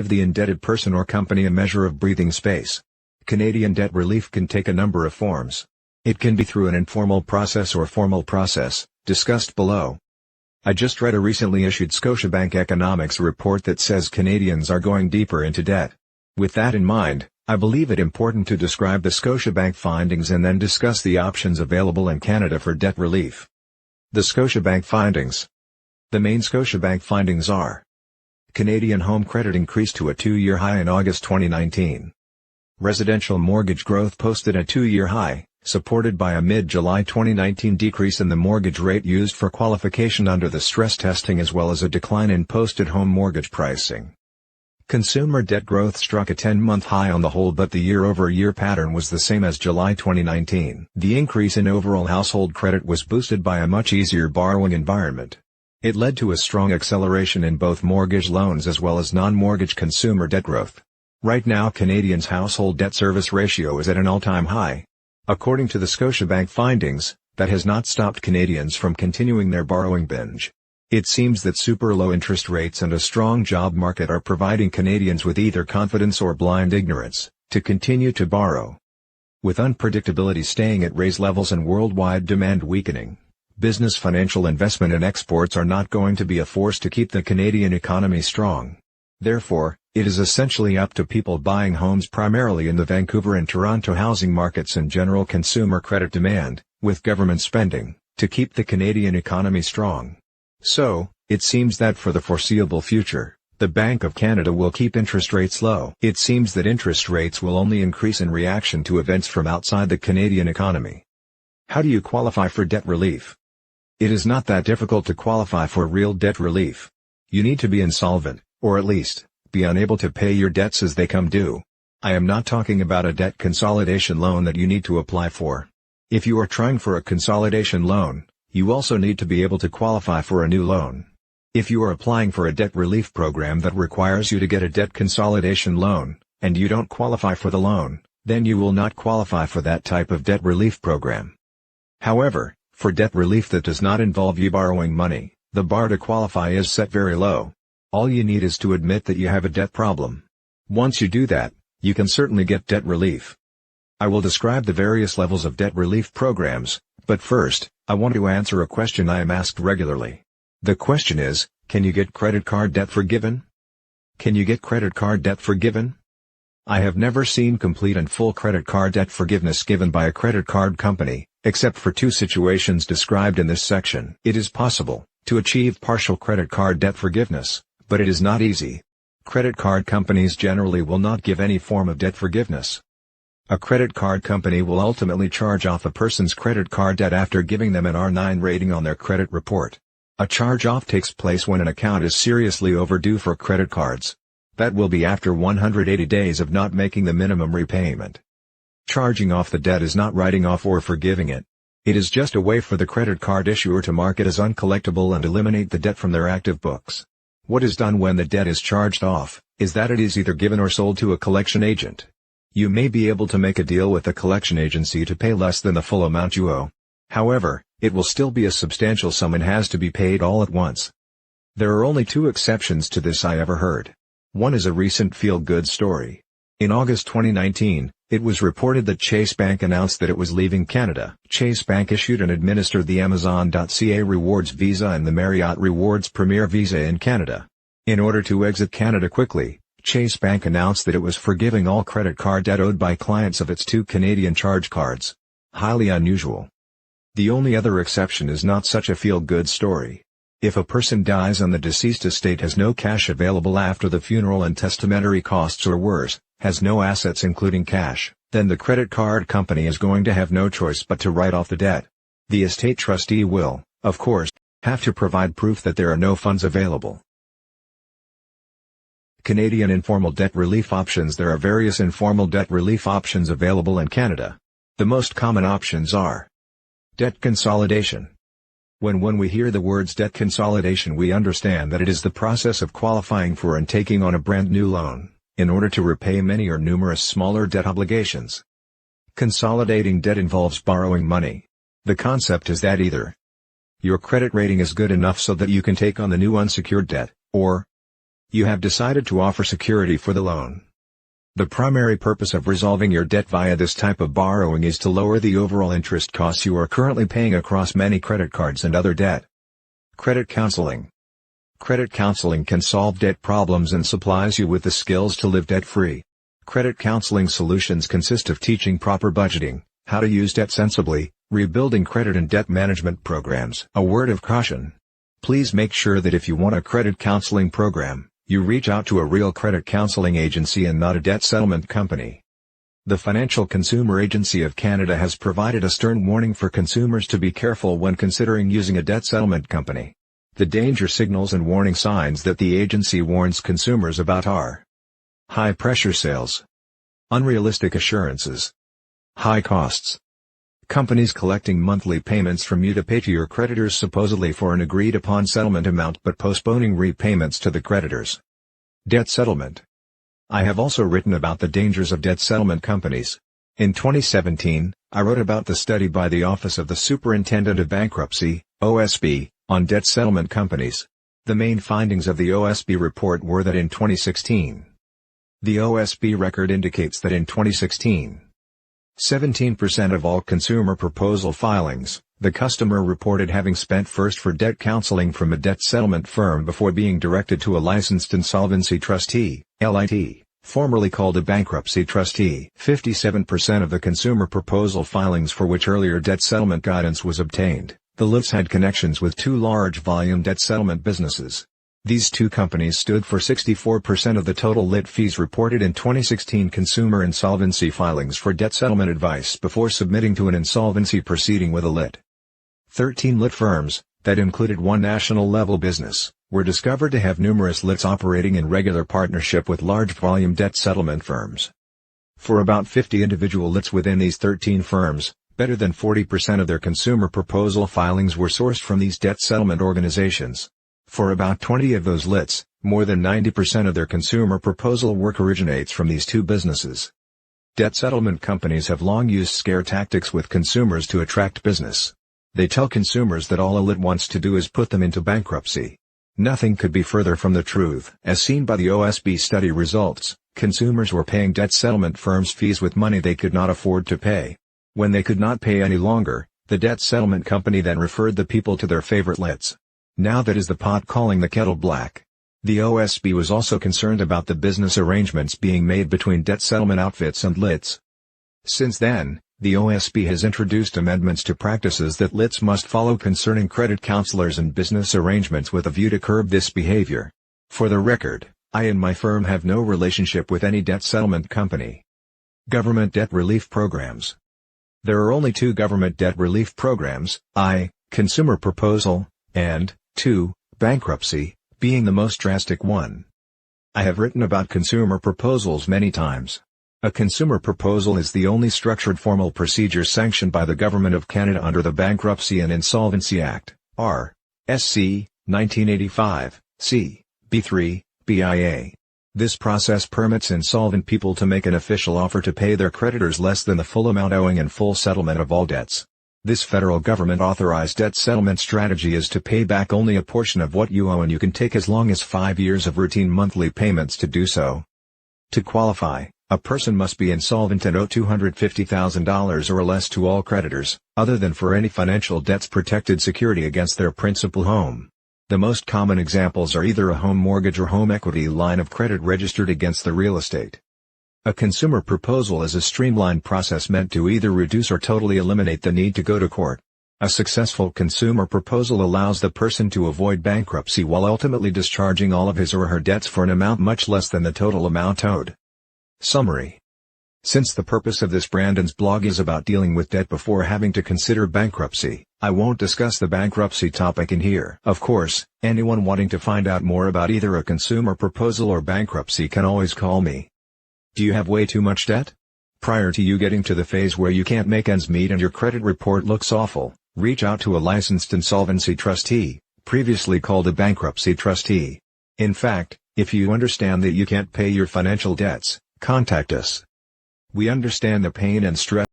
Give the indebted person or company a measure of breathing space. Canadian debt relief can take a number of forms. It can be through an informal process or formal process, discussed below. I just read a recently issued Scotiabank economics report that says Canadians are going deeper into debt. With that in mind, I believe it important to describe the Scotiabank findings and then discuss the options available in Canada for debt relief. The Scotiabank findings. The main Scotiabank findings are: Canadian home credit increased to a 2-year high in August 2019. Residential mortgage growth posted a 2-year high, supported by a mid-July 2019 decrease in the mortgage rate used for qualification under the stress testing as well as a decline in posted home mortgage pricing. Consumer debt growth struck a 10-month high on the whole, but the year-over-year pattern was the same as July 2019. The increase in overall household credit was boosted by a much easier borrowing environment. It led to a strong acceleration in both mortgage loans as well as non-mortgage consumer debt growth. Right now Canadians' household debt service ratio is at an all-time high. According to the Scotiabank findings, that has not stopped Canadians from continuing their borrowing binge. It seems that super low interest rates and a strong job market are providing Canadians with either confidence or blind ignorance to continue to borrow. With unpredictability staying at raise levels and worldwide demand weakening, business, financial, investment and exports are not going to be a force to keep the Canadian economy strong. Therefore, it is essentially up to people buying homes primarily in the Vancouver and Toronto housing markets and general consumer credit demand, with government spending, to keep the Canadian economy strong. So, it seems that for the foreseeable future, the Bank of Canada will keep interest rates low. It seems that interest rates will only increase in reaction to events from outside the Canadian economy. How do you qualify for debt relief? It is not that difficult to qualify for real debt relief. You need to be insolvent, or at least, be unable to pay your debts as they come due. I am not talking about a debt consolidation loan that you need to apply for. If you are trying for a consolidation loan, you also need to be able to qualify for a new loan. If you are applying for a debt relief program that requires you to get a debt consolidation loan, and you don't qualify for the loan, then you will not qualify for that type of debt relief program. However, for debt relief that does not involve you borrowing money, the bar to qualify is set very low. All you need is to admit that you have a debt problem. Once you do that, you can certainly get debt relief. I will describe the various levels of debt relief programs, but first, I want to answer a question I am asked regularly. The question is, can you get credit card debt forgiven? Can you get credit card debt forgiven? I have never seen complete and full credit card debt forgiveness given by a credit card company, except for 2 situations described in this section. It is possible to achieve partial credit card debt forgiveness, but it is not easy. Credit card companies generally will not give any form of debt forgiveness. A credit card company will ultimately charge off a person's credit card debt after giving them an R9 rating on their credit report. A charge-off takes place when an account is seriously overdue for credit cards. That will be after 180 days of not making the minimum repayment. Charging off the debt is not writing off or forgiving it. It is just a way for the credit card issuer to mark it as uncollectible and eliminate the debt from their active books. What is done when the debt is charged off, is that it is either given or sold to a collection agent. You may be able to make a deal with a collection agency to pay less than the full amount you owe. However, it will still be a substantial sum and has to be paid all at once. There are only 2 exceptions to this I ever heard. One is a recent feel-good story. In August 2019, it was reported that Chase Bank announced that it was leaving Canada. Chase Bank issued and administered the Amazon.ca Rewards Visa and the Marriott Rewards Premier Visa in Canada. In order to exit Canada quickly, Chase Bank announced that it was forgiving all credit card debt owed by clients of its 2 Canadian charge cards. Highly unusual. The only other exception is not such a feel-good story. If a person dies and the deceased estate has no cash available after the funeral and testamentary costs or worse, has no assets including cash, then the credit card company is going to have no choice but to write off the debt. The estate trustee will, of course, have to provide proof that there are no funds available. Canadian informal debt relief options. There are various informal debt relief options available in Canada. The most common options are debt consolidation. When we hear the words debt consolidation, we understand that it is the process of qualifying for and taking on a brand new loan, in order to repay many or numerous smaller debt obligations. Consolidating debt involves borrowing money. The concept is that either your credit rating is good enough so that you can take on the new unsecured debt, or You have decided to offer security for the loan. The primary purpose of resolving your debt via this type of borrowing is to lower the overall interest costs you are currently paying across many credit cards and other debt. Credit counseling. Credit counseling can solve debt problems and supplies you with the skills to live debt-free. Credit counseling solutions consist of teaching proper budgeting, how to use debt sensibly, rebuilding credit and debt management programs. A word of caution. Please make sure that if you want a credit counseling program, you reach out to a real credit counseling agency and not a debt settlement company. The Financial Consumer Agency of Canada has provided a stern warning for consumers to be careful when considering using a debt settlement company. The danger signals and warning signs that the agency warns consumers about are: high-pressure sales, unrealistic assurances, high costs, companies collecting monthly payments from you to pay to your creditors supposedly for an agreed-upon settlement amount but postponing repayments to the creditors. Debt settlement. I have also written about the dangers of debt settlement companies. In 2017, I wrote about the study by the Office of the Superintendent of Bankruptcy, OSB, on debt settlement companies. The main findings of the OSB report were that in 2016, the OSB record indicates that in 2016, 17% of all consumer proposal filings, the customer reported having spent first for debt counseling from a debt settlement firm before being directed to a licensed insolvency trustee, LIT, formerly called a bankruptcy trustee. 57% of the consumer proposal filings for which earlier debt settlement guidance was obtained, the LITs had connections with two large volume debt settlement businesses. These two companies stood for 64% of the total LIT fees reported in 2016 consumer insolvency filings for debt settlement advice before submitting to an insolvency proceeding with a LIT. 13 LIT firms, that included one national-level business, were discovered to have numerous LITs operating in regular partnership with large volume debt settlement firms. For about 50 individual LITs within these 13 firms, better than 40% of their consumer proposal filings were sourced from these debt settlement organizations. For about 20 of those LITs, more than 90% of their consumer proposal work originates from these two businesses. Debt settlement companies have long used scare tactics with consumers to attract business. They tell consumers that all a LIT wants to do is put them into bankruptcy. Nothing could be further from the truth. As seen by the OSB study results, consumers were paying debt settlement firms fees with money they could not afford to pay. When they could not pay any longer, the debt settlement company then referred the people to their favorite LITs. Now that is the pot calling the kettle black. The OSB was also concerned about the business arrangements being made between debt settlement outfits and LITs. Since then, the OSB has introduced amendments to practices that LITs must follow concerning credit counselors and business arrangements with a view to curb this behavior. For the record, I and my firm have no relationship with any debt settlement company. Government debt relief programs. There are only two government debt relief programs, I, consumer proposal, and 2. Bankruptcy, being the most drastic one. I have written about consumer proposals many times. A consumer proposal is the only structured formal procedure sanctioned by the Government of Canada under the Bankruptcy and Insolvency Act, R.S.C. 1985, c. B3, BIA. This process permits insolvent people to make an official offer to pay their creditors less than the full amount owing and full settlement of all debts. This federal government-authorized debt settlement strategy is to pay back only a portion of what you owe, and you can take as long as 5 years of routine monthly payments to do so. To qualify, a person must be insolvent and owe $250,000 or less to all creditors, other than for any financial debts protected security against their principal home. The most common examples are either a home mortgage or home equity line of credit registered against the real estate. A consumer proposal is a streamlined process meant to either reduce or totally eliminate the need to go to court. A successful consumer proposal allows the person to avoid bankruptcy while ultimately discharging all of his or her debts for an amount much less than the total amount owed. Summary. Since the purpose of this Brandon's blog is about dealing with debt before having to consider bankruptcy, I won't discuss the bankruptcy topic in here. Of course, anyone wanting to find out more about either a consumer proposal or bankruptcy can always call me. Do you have way too much debt? Prior to you getting to the phase where you can't make ends meet and your credit report looks awful, reach out to a licensed insolvency trustee, previously called a bankruptcy trustee. In fact, if you understand that you can't pay your financial debts, contact us. We understand the pain and stress